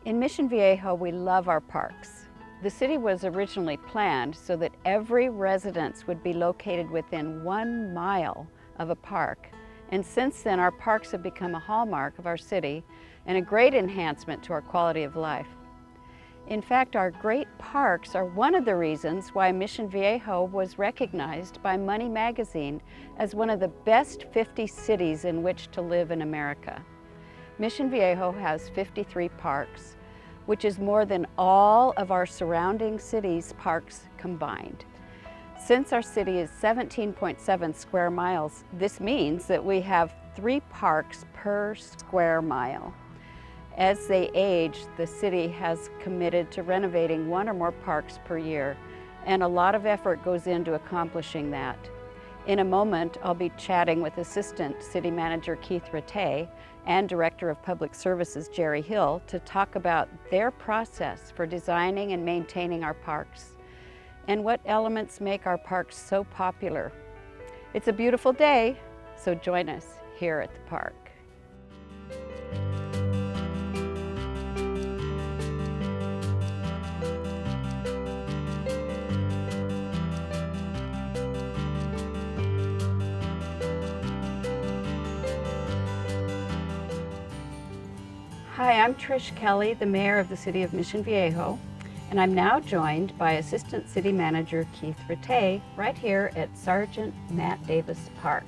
In Mission Viejo, we love our parks. The city was originally planned so that every residence would be located within 1 mile of a park. And since then, our parks have become a hallmark of our city and a great enhancement to our quality of life. In fact, our great parks are one of the reasons why Mission Viejo was recognized by Money magazine as one of the best 50 cities in which to live in America. Mission Viejo has 53 parks, which is more than all of our surrounding cities' parks combined. Since our city is 17.7 square miles, this means that we have 3 parks per square mile. As they age, the city has committed to renovating 1 or more parks per year, and a lot of effort goes into accomplishing that. In a moment, I'll be chatting with Assistant City Manager Keith Rattay and Director of Public Services Jerry Hill to talk about their process for designing and maintaining our parks and what elements make our parks so popular. It's a beautiful day, so join us here at the park. Hi, I'm Trish Kelley, the Mayor of the City of Mission Viejo, and I'm now joined by Assistant City Manager Keith Rattay right here at Sergeant Matt Davis Park.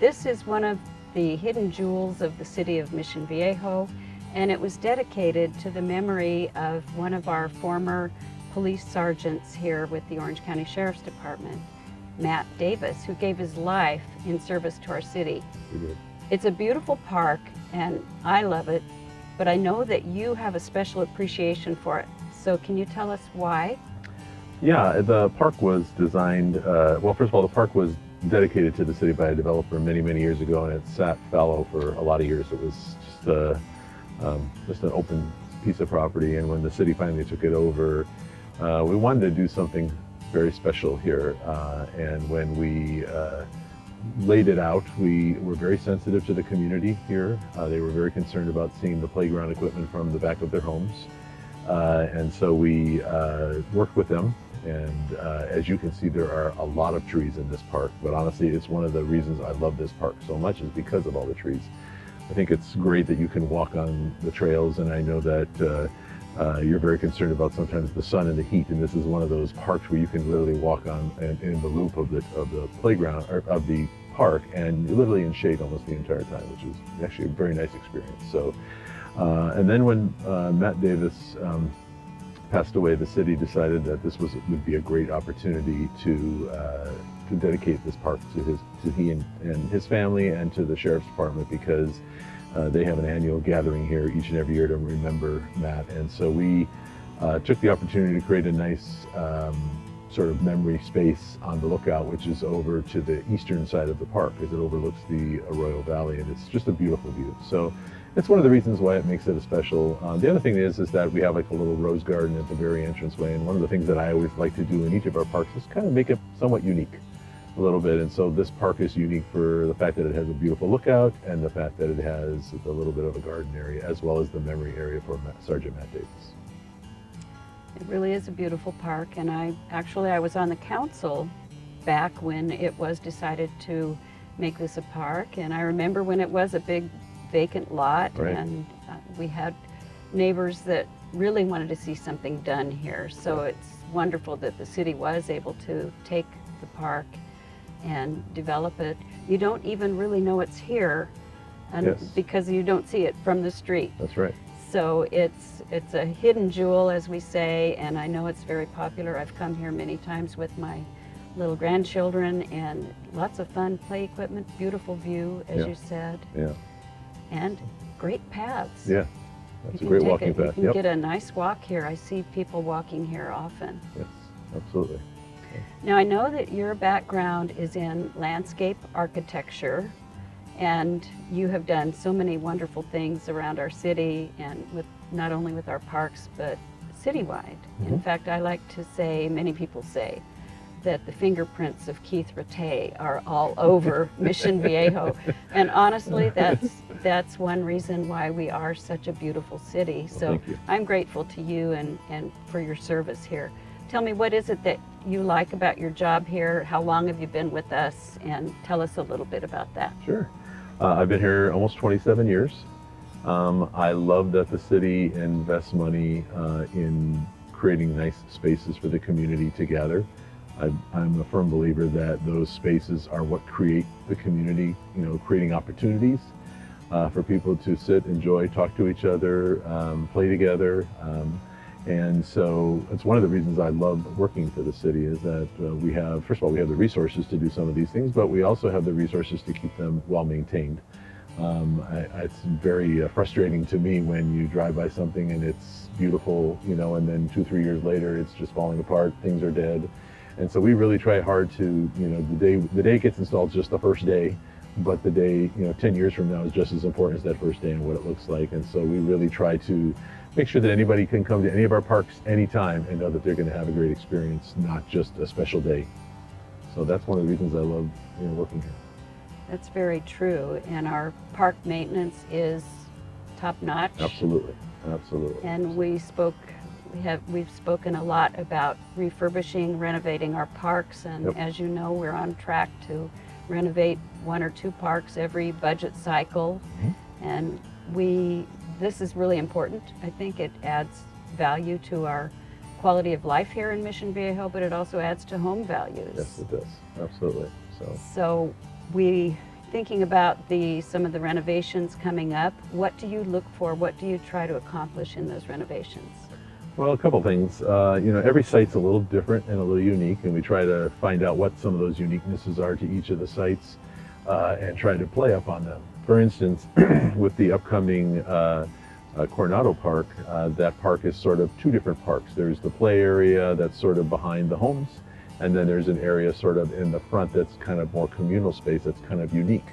This is one of the hidden jewels of the City of Mission Viejo, and it was dedicated to the memory of one of our former police sergeants here with the Orange County Sheriff's Department, Matt Davis, who gave his life in service to our city. It's a beautiful park, and I love it. But I know that you have a special appreciation for it. So can you tell us why? Yeah, the park was designed, well, first of all, the park was dedicated to the city by a developer many, many years ago, and it sat fallow for a lot of years. It was just an open piece of property, and when the city finally took it over, we wanted to do something very special here. And when we laid it out, we were very sensitive to the community here. They were very concerned about seeing the playground equipment from the back of their homes. And so we worked with them. And as you can see, there are a lot of trees in this park. But honestly, it's one of the reasons I love this park so much is because of all the trees. I think it's great that you can walk on the trails, and I know that you're very concerned about sometimes the sun and the heat, and this is one of those parks where you can literally walk on in the loop of the playground or of the park, and you're literally in shade almost the entire time, which is actually a very nice experience. So, and then when Matt Davis passed away, the city decided that this would be a great opportunity to dedicate this park to he and his family and to the Sheriff's Department, because they have an annual gathering here each and every year to remember Matt. And so we took the opportunity to create a nice sort of memory space on the lookout, which is over to the eastern side of the park as it overlooks the Arroyo Valley, and it's just a beautiful view. So it's one of the reasons why it makes it a special. The other thing is that we have like a little rose garden at the very entranceway, and one of the things that I always like to do in each of our parks is kind of make it somewhat unique a little bit. And so this park is unique for the fact that it has a beautiful lookout and the fact that it has a little bit of a garden area as well as the memory area for Sergeant Matt Davis. It really is a beautiful park, and I was on the council back when it was decided to make this a park, and I remember when it was a big vacant lot, right. And we had neighbors that really wanted to see something done here. So right. It's wonderful that the city was able to take the park and develop it. You don't even really know it's here, and yes. because you don't see it from the street. That's right. So it's a hidden jewel, as we say, and I know it's very popular. I've come here many times with my little grandchildren, and lots of fun play equipment, beautiful view, as you said. Yeah. And great paths. Yeah, that's a great walking path. You can get a nice walk here. I see people walking here often. Yes, absolutely. Now, I know that your background is in landscape architecture, and you have done so many wonderful things around our city, and with not only with our parks, but citywide. Mm-hmm. In fact, I like to say, many people say, that the fingerprints of Keith Rattay are all over Mission Viejo. And honestly, that's one reason why we are such a beautiful city. Well, so thank you. I'm grateful to you and for your service here. Tell me, what is it that you like about your job here? How long have you been with us? And tell us a little bit about that. Sure. I've been here almost 27 years. I love that the city invests money in creating nice spaces for the community to gather. I'm a firm believer that those spaces are what create the community, creating opportunities for people to sit, enjoy, talk to each other, play together. And so it's one of the reasons I love working for the city is that we have, first of all, we have the resources to do some of these things, but we also have the resources to keep them well maintained. It's very frustrating to me when you drive by something and it's beautiful, and then 2-3 years later it's just falling apart, things are dead. And so we really try hard to, the day it gets installed is just the first day, but the day, 10 years from now is just as important as that first day and what it looks like. And so we really try to make sure that anybody can come to any of our parks anytime and know that they're going to have a great experience, not just a special day. So that's one of the reasons I love working here. That's very true. And our park maintenance is top notch. Absolutely. And we've spoken a lot about refurbishing, renovating our parks, and Yep. as you know, we're on track to renovate 1 or 2 parks every budget cycle. Mm-hmm. And this is really important. I think it adds value to our quality of life here in Mission Viejo, but it also adds to home values. Yes, it does. Absolutely. So thinking about some of the renovations coming up, what do you look for? What do you try to accomplish in those renovations? Well, a couple things. Every site's a little different and a little unique, and we try to find out what some of those uniquenesses are to each of the sites and try to play up on them. For instance, with the upcoming Coronado Park, that park is sort of 2 different parks. There's the play area that's sort of behind the homes, and then there's an area sort of in the front that's kind of more communal space that's kind of unique.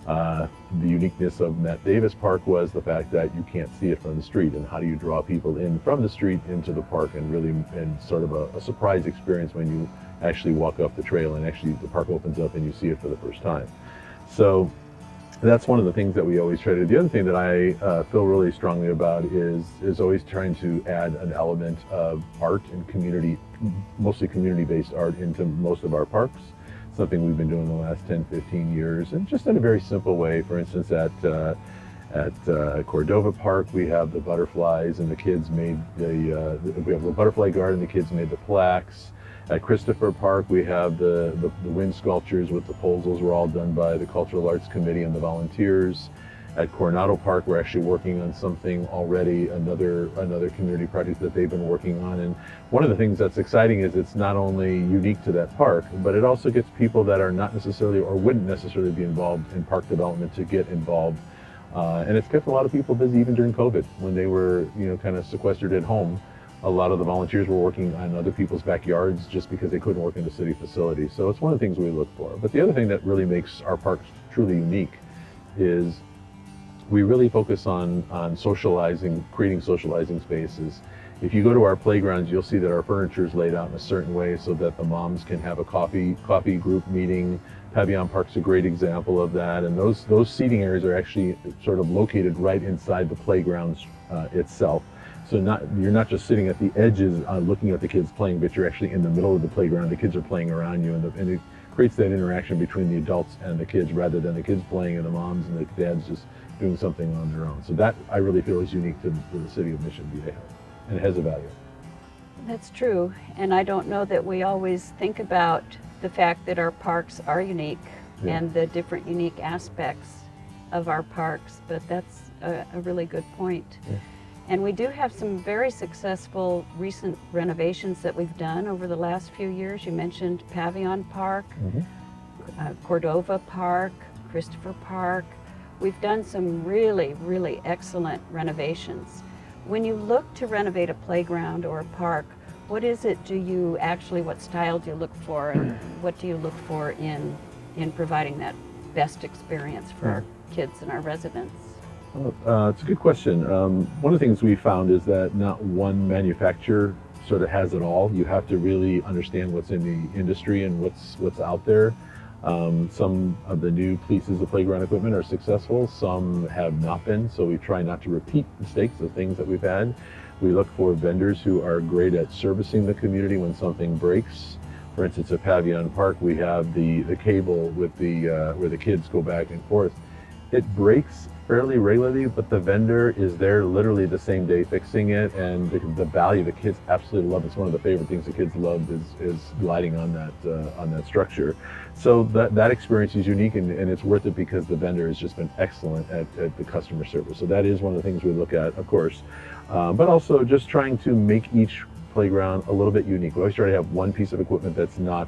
The uniqueness of Matt Davis Park was the fact that you can't see it from the street, and how do you draw people in from the street into the park and sort of a surprise experience when you actually walk up the trail and actually the park opens up and you see it for the first time. So that's one of the things that we always try to do. The other thing that I feel really strongly about is always trying to add an element of art and community, mostly community-based art, into most of our parks. Something we've been doing the last 10-15 years, and just in a very simple way. For instance, at Cordova Park, we have the butterflies, and the kids made we have the butterfly garden. The kids made the plaques. At Christopher Park, we have the wind sculptures with the poles. Those were all done by the Cultural Arts Committee and the volunteers. At Coronado Park, we're actually working on something already, another community project that they've been working on. And one of the things that's exciting is it's not only unique to that park, but it also gets people that are not necessarily or wouldn't necessarily be involved in park development to get involved. And it's kept a lot of people busy even during COVID when they were, kind of sequestered at home. A lot of the volunteers were working on other people's backyards just because they couldn't work in the city facilities. So it's one of the things we look for. But the other thing that really makes our parks truly unique is we really focus on socializing, creating socializing spaces. If you go to our playgrounds, you'll see that our furniture is laid out in a certain way so that the moms can have a coffee group meeting. Pavion Park's a great example of that. And those seating areas are actually sort of located right inside the playgrounds itself. So you're not just sitting at the edges looking at the kids playing, but you're actually in the middle of the playground. The kids are playing around you, and it creates that interaction between the adults and the kids rather than the kids playing and the moms and the dads just doing something on their own. So that I really feel is unique to the city of Mission Viejo, and it has a value. That's true, and I don't know that we always think about the fact that our parks are unique and the different unique aspects of our parks, but that's a really good point. Yeah. And we do have some very successful recent renovations that we've done over the last few years. You mentioned Pavion Park, Cordova Park, Christopher Park. We've done some really, really excellent renovations. When you look to renovate a playground or a park, what is it what style do you look for, and what do you look for in providing that best experience for our kids and our residents? Well, it's a good question. One of the things we found is that not one manufacturer sort of has it all. You have to really understand what's in the industry and what's out there. Some of the new pieces of playground equipment are successful, some have not been, so we try not to repeat mistakes of things that we've had. We look for vendors who are great at servicing the community when something breaks. For instance, at Pavion Park, we have the cable with where the kids go back and forth. It breaks fairly regularly, but the vendor is there literally the same day fixing it, and the value the kids absolutely love. It's one of the favorite things the kids love is gliding on that structure. So that experience is unique, and it's worth it because the vendor has just been excellent at the customer service. So that is one of the things we look at, of course, but also just trying to make each playground a little bit unique. We always try to have one piece of equipment that's not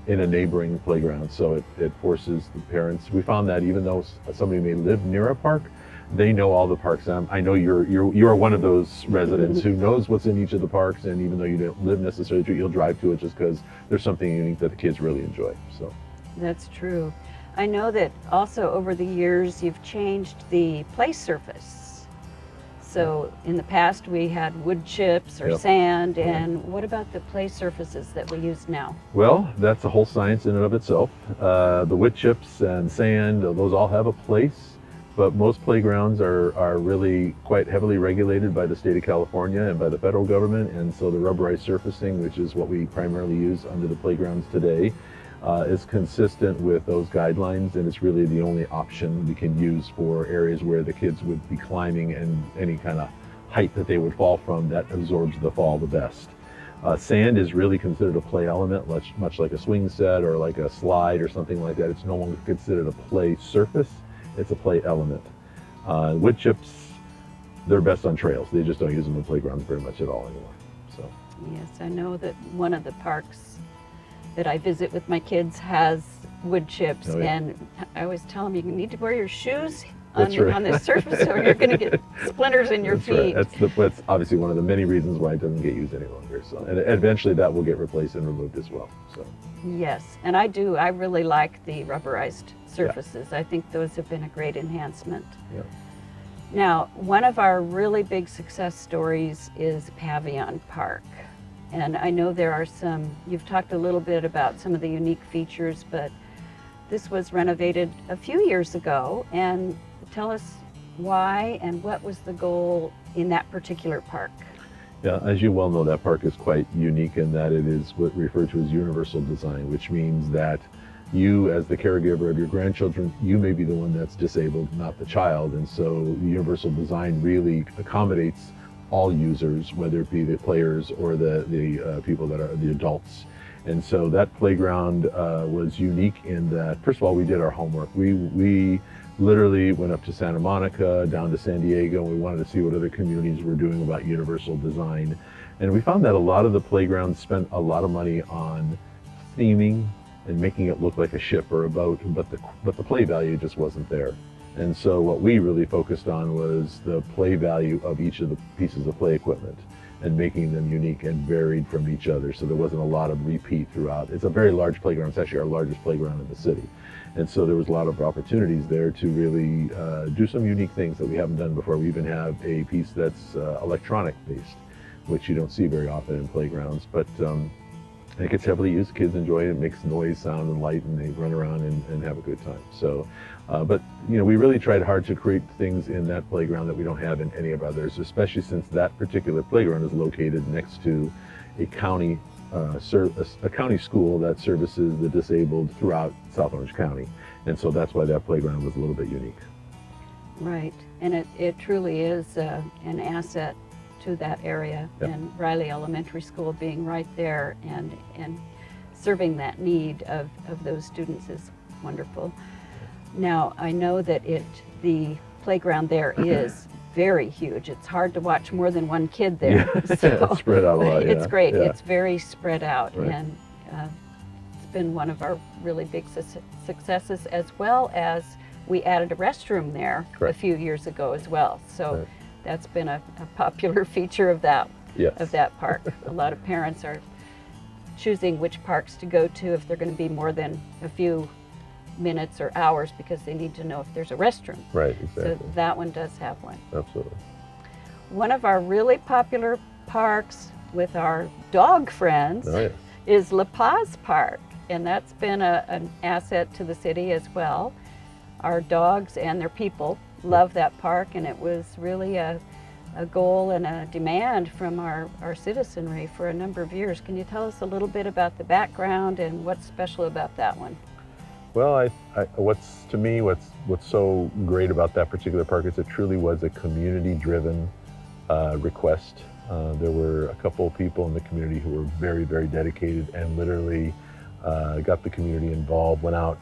in a neighboring playground, so it forces the parents. We found that even though somebody may live near a park, they know all the parks. I know you are one of those residents who knows what's in each of the parks, and even though you don't live necessarily to it, you'll drive to it just because there's something unique that the kids really enjoy. So that's true. I know that also over the years you've changed the play surface. So in the past we had wood chips or sand, and what about the play surfaces that we use now? Well, that's a whole science in and of itself. The wood chips and sand, those all have a place, but most playgrounds are really quite heavily regulated by the state of California and by the federal government, and so the rubberized surfacing, which is what we primarily use under the playgrounds today, is consistent with those guidelines, and it's really the only option we can use for areas where the kids would be climbing and any kind of height that they would fall from that absorbs the fall the best. Sand is really considered a play element, much like a swing set or like a slide or something like that. It's no longer considered a play surface, it's a play element. Wood chips, they're best on trails. They just don't use them in playgrounds very much at all anymore. So. Yes, I know that one of the parks that I visit with my kids has wood chips, and I always tell them you need to wear your shoes on the surface or you're going to get splinters in your feet. Right. That's obviously one of the many reasons why it doesn't get used any longer. So, and eventually that will get replaced and removed as well. So. Yes, and I really like the rubberized surfaces. I think those have been a great enhancement. Yeah. Now, one of our really big success stories is Pavion Park. And I know there are you've talked a little bit about some of the unique features, but this was renovated a few years ago. And tell us why and what was the goal in that particular park? Yeah, as you well know, that park is quite unique in that it is what referred to as universal design, which means that you, as the caregiver of your grandchildren, you may be the one that's disabled, not the child. And so the universal design really accommodates all users, whether it be the players or the people that are the adults. And so that playground was unique in that, first of all, we did our homework. We literally went up to Santa Monica, down to San Diego, and we wanted to see what other communities were doing about universal design. And we found that a lot of the playgrounds spent a lot of money on theming and making it look like a ship or a boat, but the play value just wasn't there. And so what we really focused on was the play value of each of the pieces of play equipment and making them unique and varied from each other, so there wasn't a lot of repeat throughout. It's a very large playground. It's actually our largest playground in the city. And so there was a lot of opportunities there to really do some unique things that we haven't done before. We even have a piece that's electronic based, which you don't see very often in playgrounds, but it gets heavily used. Kids enjoy it. It makes noise, sound, and light, and they run around and have a good time. So, but we really tried hard to create things in that playground that we don't have in any of others, especially since that particular playground is located next to a county school that services the disabled throughout South Orange County. And so that's why that playground was a little bit unique. Right, and it truly is an asset to that area, and Riley Elementary School being right there and serving that need of those students is wonderful. Now, I know that the playground there is very huge. It's hard to watch more than one kid there. So it's spread out a lot. It's great. Yeah. It's very spread out, right. And it's been one of our really big successes, as well as we added a restroom there a few years ago as well. So that's been a popular feature of that park. A lot of parents are choosing which parks to go to if they're going to be more than a few minutes or hours, because they need to know if there's a restroom. Right, exactly. So that one does have one. Absolutely. One of our really popular parks with our dog friends Oh, yes. is La Paz Park, and that's been an asset to the city as well. Our dogs and their people love that park, and it was really a goal and a demand from our citizenry for a number of years. Can you tell us a little bit about the background and what's special about that one? Well, what's so great about that particular park is it truly was a community-driven request. There were a couple of people in the community who were very, very dedicated and literally got the community involved, went out,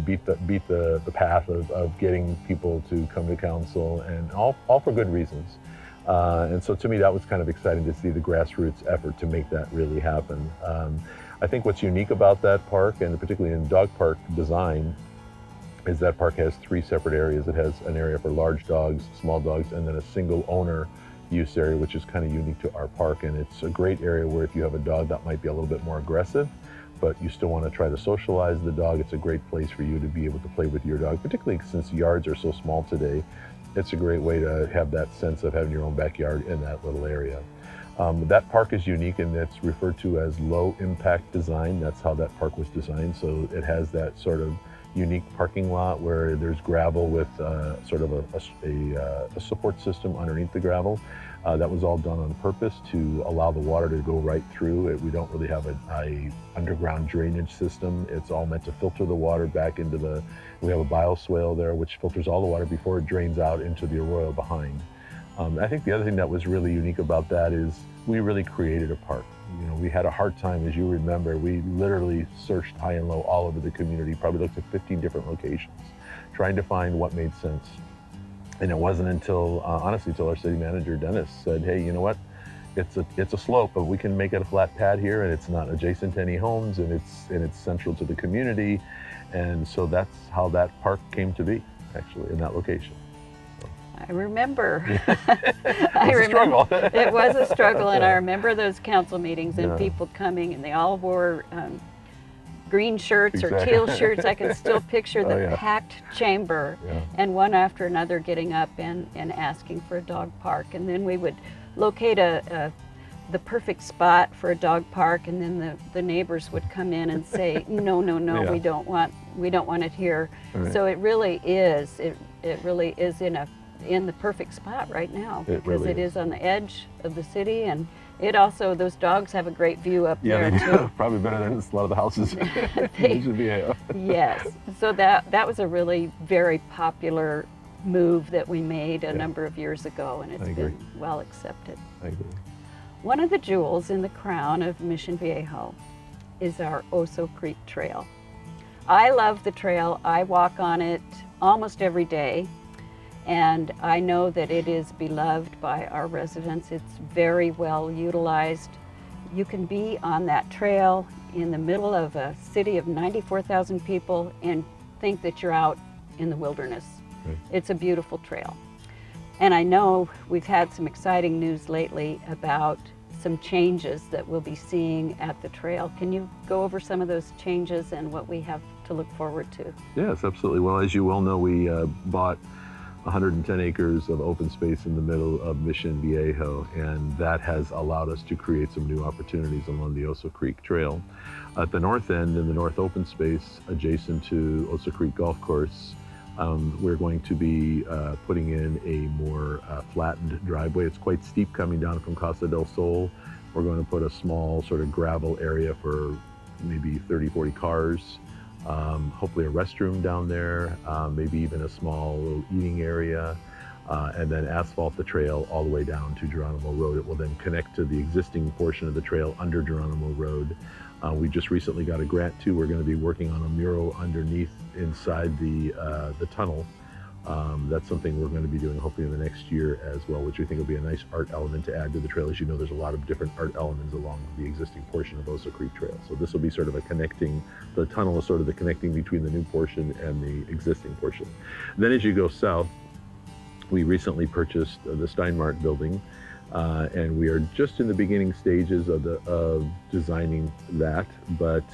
beat the path of getting people to come to council, and all for good reasons. And so to me, that was kind of exciting to see the grassroots effort to make that really happen. I think what's unique about that park, and particularly in dog park design, is that park has 3 separate areas. It has an area for large dogs, small dogs, and then a single owner use area, which is kind of unique to our park. And it's a great area where if you have a dog that might be a little bit more aggressive, but you still want to try to socialize the dog, it's a great place for you to be able to play with your dog, particularly since yards are so small today. It's a great way to have that sense of having your own backyard in that little area. That park is unique and it's referred to as low impact design. That's how that park was designed. So it has that sort of unique parking lot where there's gravel with sort of a support system underneath the gravel. That was all done on purpose to allow the water to go right through it. We don't really have a underground drainage system. It's all meant to filter the water back into we have a bioswale there which filters all the water before it drains out into the arroyo behind. I think the other thing that was really unique about that is we really created a park. You know, we had a hard time, as you remember. We literally searched high and low all over the community, probably looked at 15 different locations, trying to find what made sense. And it wasn't until, honestly, until our city manager, Dennis, said, hey, you know what? It's a slope, but we can make it a flat pad here, and it's not adjacent to any homes, and it's central to the community. And so that's how that park came to be, actually, in that location. I remember. Struggle. It was a struggle, and I remember those council meetings and Yeah. people coming, and they all wore green shirts or Exactly. teal shirts. I can still picture the yeah. packed chamber, Yeah. and one after another getting up and asking for a dog park. And then we would locate the perfect spot for a dog park, and then the neighbors would come in and say, no, Yeah. we don't want it here. Right. So it really is in the perfect spot right now, It because really it is. is on the edge of the city, and it also, those dogs have a great view up Yeah, there they too. do. Probably better than a lot of the houses. They- Should be, yeah. Yes, so that was a really very popular move that we made a Yeah. number of years ago, and I it's agree. been well accepted. I agree. One of the jewels in the crown of Mission Viejo is our Oso Creek Trail. I love the trail. I walk on it almost every day, and I know that it is beloved by our residents. It's very well utilized. You can be on that trail in the middle of a city of 94,000 people and think that you're out in the wilderness. Right. It's a beautiful trail. And I know we've had some exciting news lately about some changes that we'll be seeing at the trail. Can you go over some of those changes and what we have to look forward to? Yes, absolutely. Well, as you well know, we bought 110 acres of open space in the middle of Mission Viejo, and that has allowed us to create some new opportunities along the Oso Creek Trail. At the north end, in the north open space adjacent to Oso Creek Golf Course, we're going to be putting in a more flattened driveway. It's quite steep coming down from Casa del Sol. We're going to put a small sort of gravel area for maybe 30, 40 cars. Hopefully a restroom down there, maybe even a small little eating area, and then asphalt the trail all the way down to Geronimo Road. It will then connect to the existing portion of the trail under Geronimo Road. We just recently got a grant too. We're going to be working on a mural underneath inside the tunnel. That's something we're going to be doing hopefully in the next year as well, which we think will be a nice art element to add to the trail. As you know, there's a lot of different art elements along the existing portion of Oso Creek Trail. So this will be sort of the tunnel is sort of the connecting between the new portion and the existing portion. And then as you go south, we recently purchased the Steinmart building, and we are just in the beginning stages of designing that, but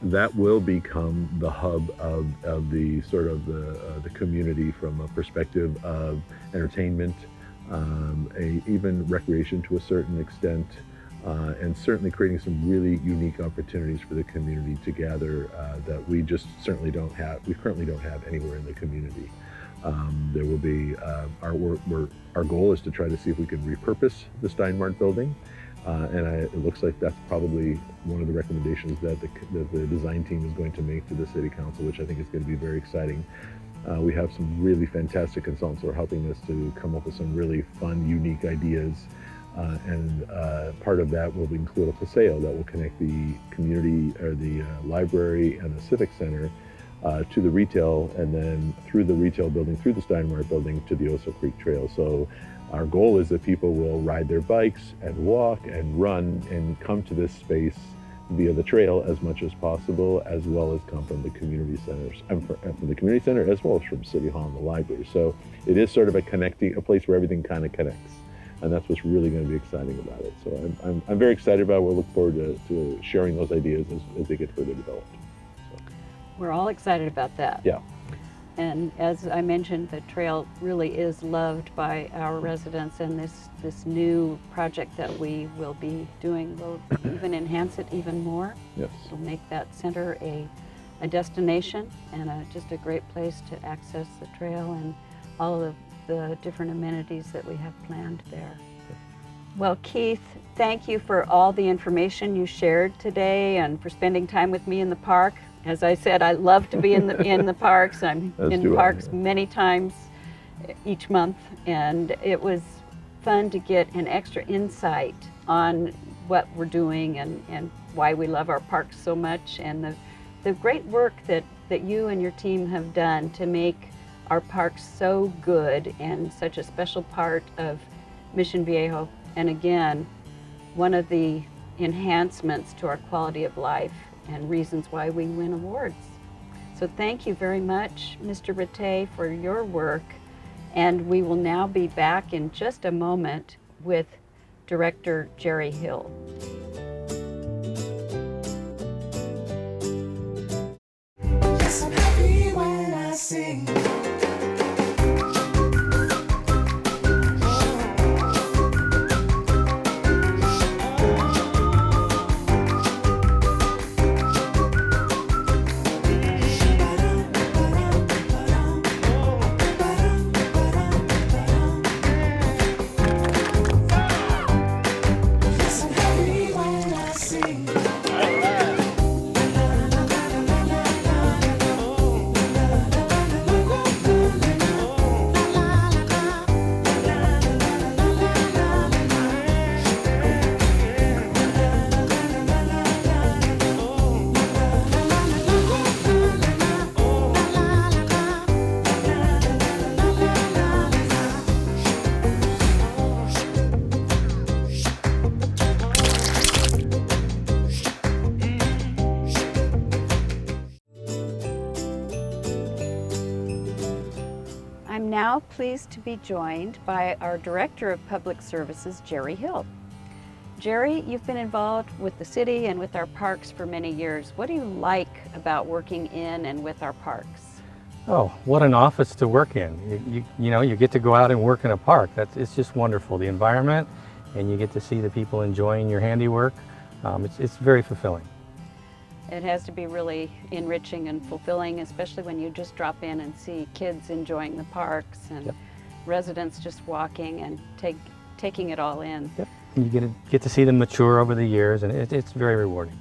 that will become the hub of the sort of the community from a perspective of entertainment, even recreation to a certain extent. and certainly creating some really unique opportunities for the community to gather that we just certainly don't have, we currently don't have anywhere in the community. There will be, our goal is to try to see if we can repurpose the Steinmart building. It looks like that's probably one of the recommendations that the design team is going to make to the City Council, which I think is going to be very exciting. We have some really fantastic consultants who are helping us to come up with some really fun, unique ideas. Part of that will include a paseo that will connect the community, or the library and the civic center to the retail, and then through the retail building, through the Steinmart building to the Oso Creek Trail. So our goal is that people will ride their bikes and walk and run and come to this space via the trail as much as possible, as well as come from the community centers, from the community center as well as from City Hall and the library. So it is sort of a place where everything kind of connects. And that's what's really going to be exciting about it. So I'm very excited about it. We'll look forward to sharing those ideas as they get further developed. So. We're all excited about that. Yeah. And as I mentioned, the trail really is loved by our residents, and this new project that we will be doing will even enhance it even more. Yes. It'll make that center a destination and just a great place to access the trail and all of the different amenities that we have planned there. Well, Keith, thank you for all the information you shared today and for spending time with me in the park. As I said, I love to be in the parks. I'm in parks many times each month, and it was fun to get an extra insight on what we're doing and why we love our parks so much, and the great work that you and your team have done to make our parks so good and such a special part of Mission Viejo. And again, one of the enhancements to our quality of life and reasons why we win awards. So thank you very much, Mr. Rattay, for your work. And we will now be back in just a moment with Director Jerry Hill. Yes, I'm happy when I sing. I'm now pleased to be joined by our Director of Public Services, Jerry Hill. Jerry, you've been involved with the city and with our parks for many years. What do you like about working in and with our parks? Oh, what an office to work in. You know, you get to go out and work in a park. It's just wonderful. The environment, and you get to see the people enjoying your handiwork. It's very fulfilling. It has to be really enriching and fulfilling, especially when you just drop in and see kids enjoying the parks and Yep. residents just walking and taking it all in. Yep. And you get to see them mature over the years, and it's very rewarding.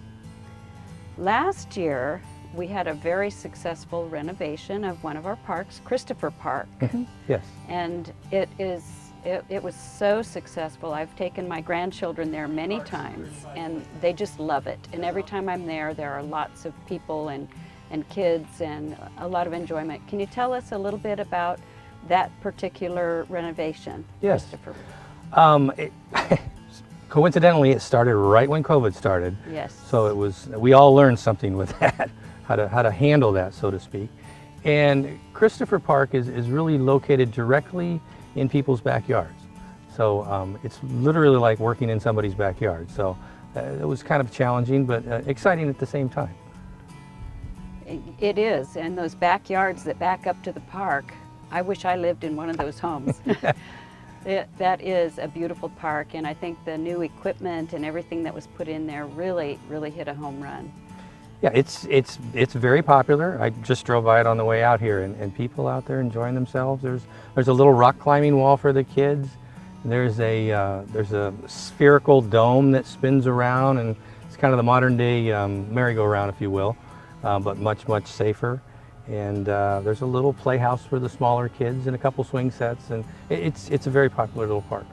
Last year, we had a very successful renovation of one of our parks, Christopher Park. Yes. And it was so successful. I've taken my grandchildren there many times, and they just love it. And every time I'm there, there are lots of people and kids and a lot of enjoyment. Can you tell us a little bit about that particular renovation, Yes. Christopher? Coincidentally, it started right when COVID started. Yes. So we all learned something with that, how to handle that, so to speak. And Christopher Park is really located directly in people's backyards. So it's literally like working in somebody's backyard. So it was kind of challenging, but exciting at the same time. It is, and those backyards that back up to the park, I wish I lived in one of those homes. That is a beautiful park, and I think the new equipment and everything that was put in there really hit a home run. Yeah, it's very popular. I just drove by it on the way out here, and people out there enjoying themselves. There's a little rock climbing wall for the kids. There's a spherical dome that spins around, and it's kind of the modern day merry-go-round, if you will, but much safer. And there's a little playhouse for the smaller kids and a couple swing sets, and it's a very popular little park.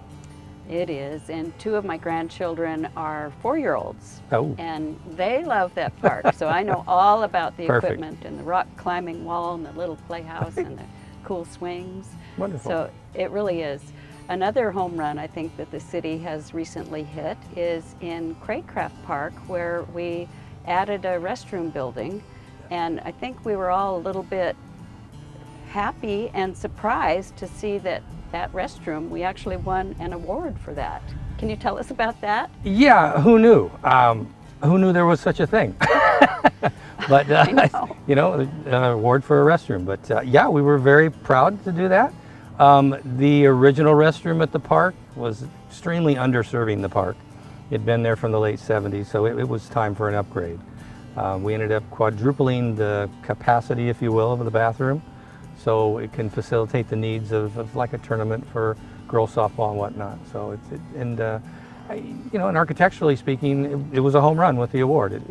It is, and 2 of my grandchildren are 4-year-olds, Oh. and they love that park. So I know all about the Perfect. equipment and the rock climbing wall and the little playhouse and the cool swings. Wonderful. So it really is. Another home run I think that the city has recently hit is in Craycraft Park, where we added a restroom building, and I think we were all a little bit happy and surprised to see that restroom, we actually won an award for that. Can you tell us about that? Yeah, who knew? Who knew there was such a thing? But you know, an award for a restroom. But yeah, we were very proud to do that. The original restroom at the park was extremely underserving the park. It had been there from the late 70s, so it was time for an upgrade. We ended up quadrupling the capacity, if you will, of the bathroom, so it can facilitate the needs of like a tournament for girls softball and whatnot. So you know, and architecturally speaking, it was a home run with the award.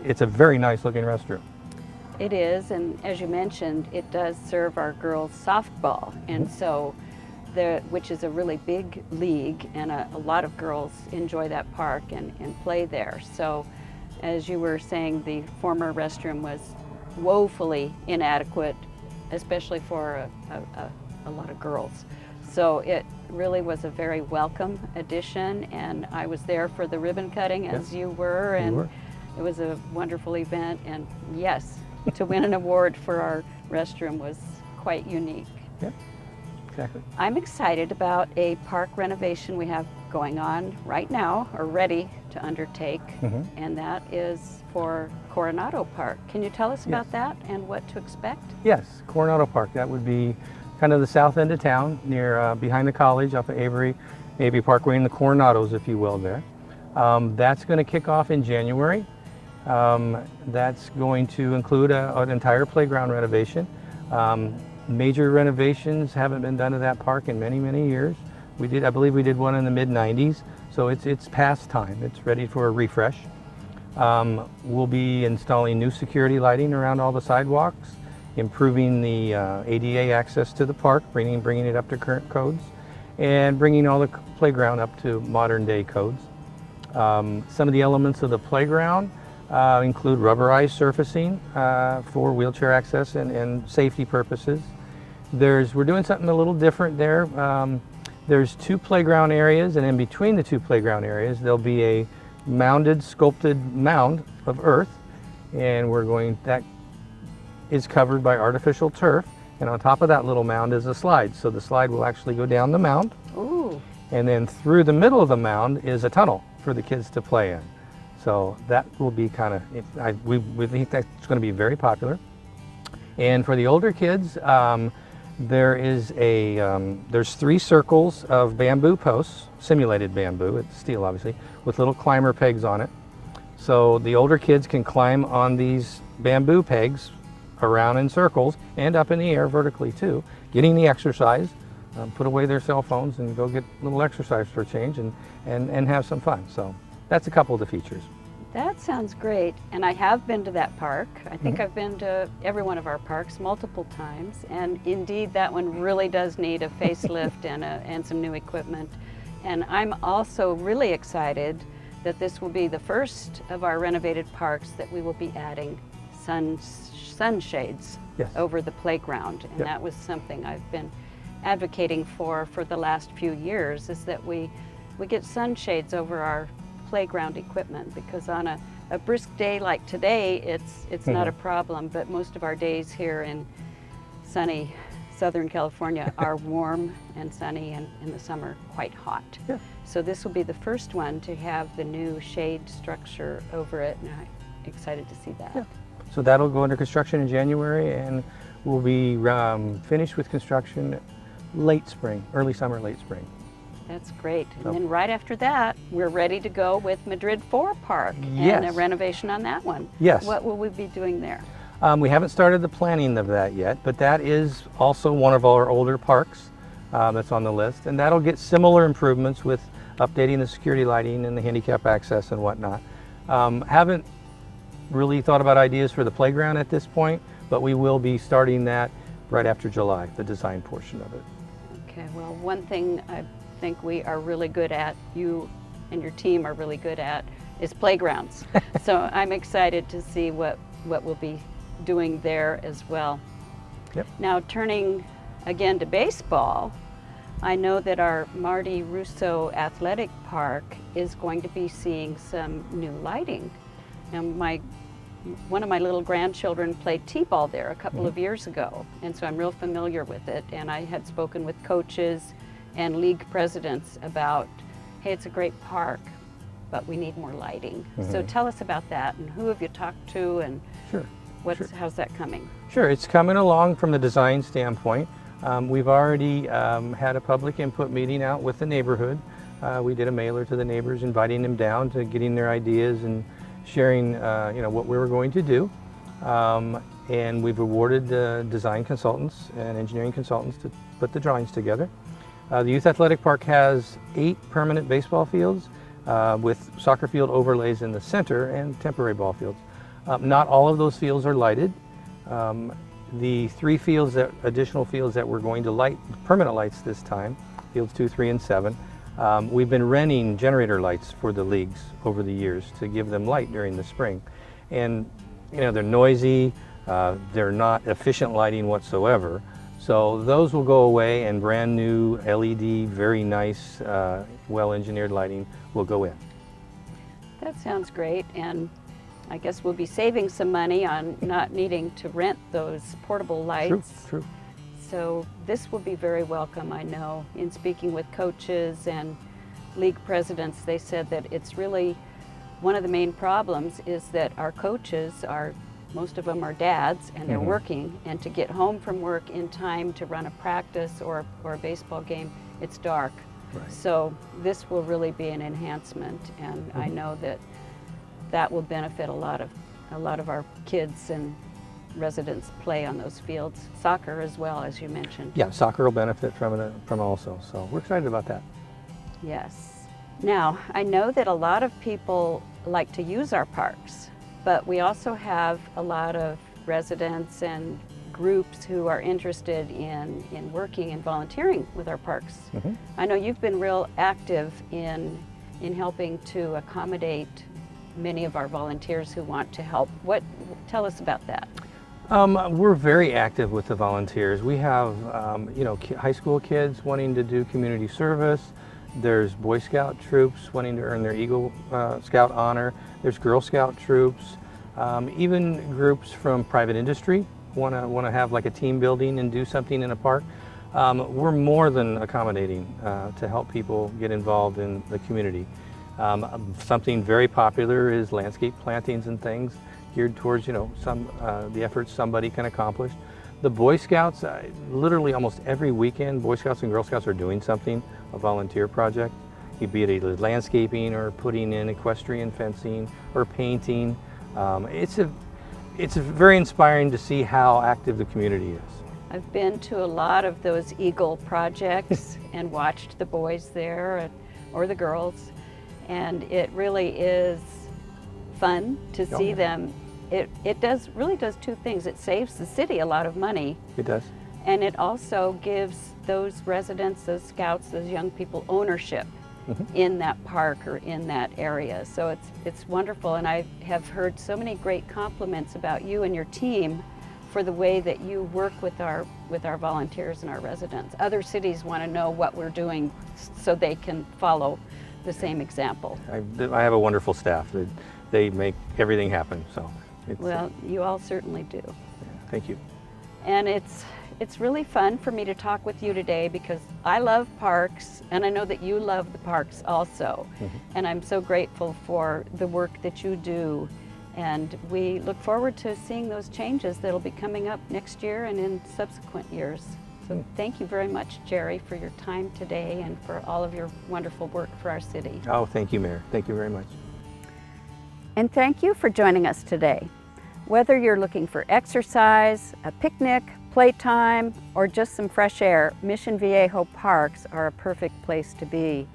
It's a very nice looking restroom. It is, and as you mentioned, it does serve our girls softball, and so which is a really big league, and a lot of girls enjoy that park and play there. So as you were saying, the former restroom was woefully inadequate, especially for a lot of girls. So it really was a very welcome addition, and I was there for the ribbon cutting as you were, and it was a wonderful event, and yes, to win an award for our restroom was quite unique. Yeah, exactly. I'm excited about a park renovation we have going on right now, or ready to undertake, and that is for Coronado Park. Can you tell us about that and what to expect? Yes, Coronado Park. That would be kind of the south end of town, near behind the college, up at Avery Parkway, and the Coronados, if you will, there. That's going to kick off in January. That's going to include an entire playground renovation. Major renovations haven't been done to that park in many years. I believe we did one in the mid-90s, so it's past time. It's ready for a refresh. We'll be installing new security lighting around all the sidewalks, improving the ADA access to the park, bringing it up to current codes, and bringing all the playground up to modern day codes. Some of the elements of the playground include rubberized surfacing for wheelchair access and safety purposes. We're doing something a little different there. There's 2 playground areas, and in between the 2 playground areas there'll be a sculpted mound of earth, and that is covered by artificial turf, and on top of that little mound is a slide. So the slide will actually go down the mound. Ooh. And then through the middle of the mound is a tunnel for the kids to play in. So that will be we think that's going to be very popular. And for the older kids, there's 3 circles of bamboo posts, simulated bamboo, it's steel obviously, with little climber pegs on it. So the older kids can climb on these bamboo pegs around in circles and up in the air vertically too, getting the exercise, put away their cell phones and go get a little exercise for a change and have some fun. So that's a couple of the features. That sounds great, and I have been to that park. I think I've been to every one of our parks multiple times, and indeed that one really does need a facelift and some new equipment. And I'm also really excited that this will be the first of our renovated parks that we will be adding sunshades over the playground, and that was something I've been advocating for the last few years, is that we get sunshades over our playground equipment, because on a brisk day like today it's not a problem, but most of our days here in sunny Southern California are warm and sunny, and in the summer quite hot. So this will be the first one to have the new shade structure over it, and I'm excited to see that. So that'll go under construction in January, and we'll be finished with construction late spring, early summer, late spring. That's great. And So- then right after that, we're ready to go with Madrid 4 Park and a Yes. renovation on that one. Yes. What will we be doing there? We haven't started the planning of that yet, but that is also one of our older parks that's on the list, and that'll get similar improvements with updating the security lighting and the handicap access and whatnot. Haven't really thought about ideas for the playground at this point, but we will be starting that right after July, the design portion of it. Okay, well, one thing I think we are really good at, you and your team are really good at, is playgrounds. So I'm excited to see what we'll be doing there as well. Yep. Now, turning again to baseball, I know that our Marty Russo Athletic Park is going to be seeing some new lighting. Now, one of my little grandchildren played t-ball there a couple of years ago, and so I'm real familiar with it. And I had spoken with coaches and league presidents about, hey, it's a great park, but we need more lighting. So tell us about that, and who have you talked to, and Sure. how's that coming? Sure, it's coming along from the design standpoint. We've already had a public input meeting out with the neighborhood. We did a mailer to the neighbors, inviting them down to getting their ideas and sharing what we were going to do. And we've awarded design consultants and engineering consultants to put the drawings together. The Youth Athletic Park has 8 permanent baseball fields with soccer field overlays in the center and temporary ball fields. Not all of those fields are lighted. The 3 additional fields that we're going to light, permanent lights this time, fields 2, 3, and 7, we've been renting generator lights for the leagues over the years to give them light during the spring. And they're noisy, they're not efficient lighting whatsoever. So those will go away, and brand new LED, very nice, well-engineered lighting will go in. That sounds great, and I guess we'll be saving some money on not needing to rent those portable lights. True. So this will be very welcome, I know. In speaking with coaches and league presidents, they said that it's really one of the main problems is that our coaches most of them are dads, and they're working, and to get home from work in time to run a practice or a baseball game, it's dark. Right. So this will really be an enhancement, and I know that will benefit a lot of our kids and residents play on those fields. Soccer as well, as you mentioned. Yeah, soccer will benefit from it also, so we're excited about that. Yes. Now, I know that a lot of people like to use our parks, but we also have a lot of residents and groups who are interested in working and volunteering with our parks. I know you've been real active in helping to accommodate many of our volunteers who want to help. Tell us about that. We're very active with the volunteers. We have, high school kids wanting to do community service. There's Boy Scout troops wanting to earn their Eagle Scout honor. There's Girl Scout troops. Even groups from private industry want to have like a team building and do something in a park. We're more than accommodating to help people get involved in the community. Something very popular is landscape plantings and things geared towards, the efforts somebody can accomplish. The Boy Scouts, literally almost every weekend, Boy Scouts and Girl Scouts are doing something, a volunteer project. Be it either landscaping or putting in equestrian fencing or painting. It's very inspiring to see how active the community is. I've been to a lot of those Eagle projects and watched the boys there or the girls, and it really is fun to see them. It really does 2 things. It saves the city a lot of money. It does. And it also gives those residents, those scouts, those young people ownership in that park or in that area. So it's wonderful, and I have heard so many great compliments about you and your team for the way that you work with our volunteers and our residents. Other cities want to know what we're doing so they can follow the same example. I have a wonderful staff. They make everything happen. So. Well, you all certainly do. Thank you. And it's really fun for me to talk with you today because I love parks, and I know that you love the parks also. And I'm so grateful for the work that you do. And we look forward to seeing those changes that'll be coming up next year and in subsequent years. So thank you very much, Jerry, for your time today and for all of your wonderful work for our city. Oh, thank you, Mayor. Thank you very much. And thank you for joining us today. Whether you're looking for exercise, a picnic, playtime, or just some fresh air, Mission Viejo parks are a perfect place to be.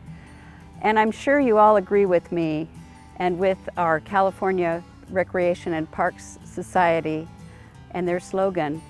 And I'm sure you all agree with me and with our California Recreation and Parks Society and their slogan,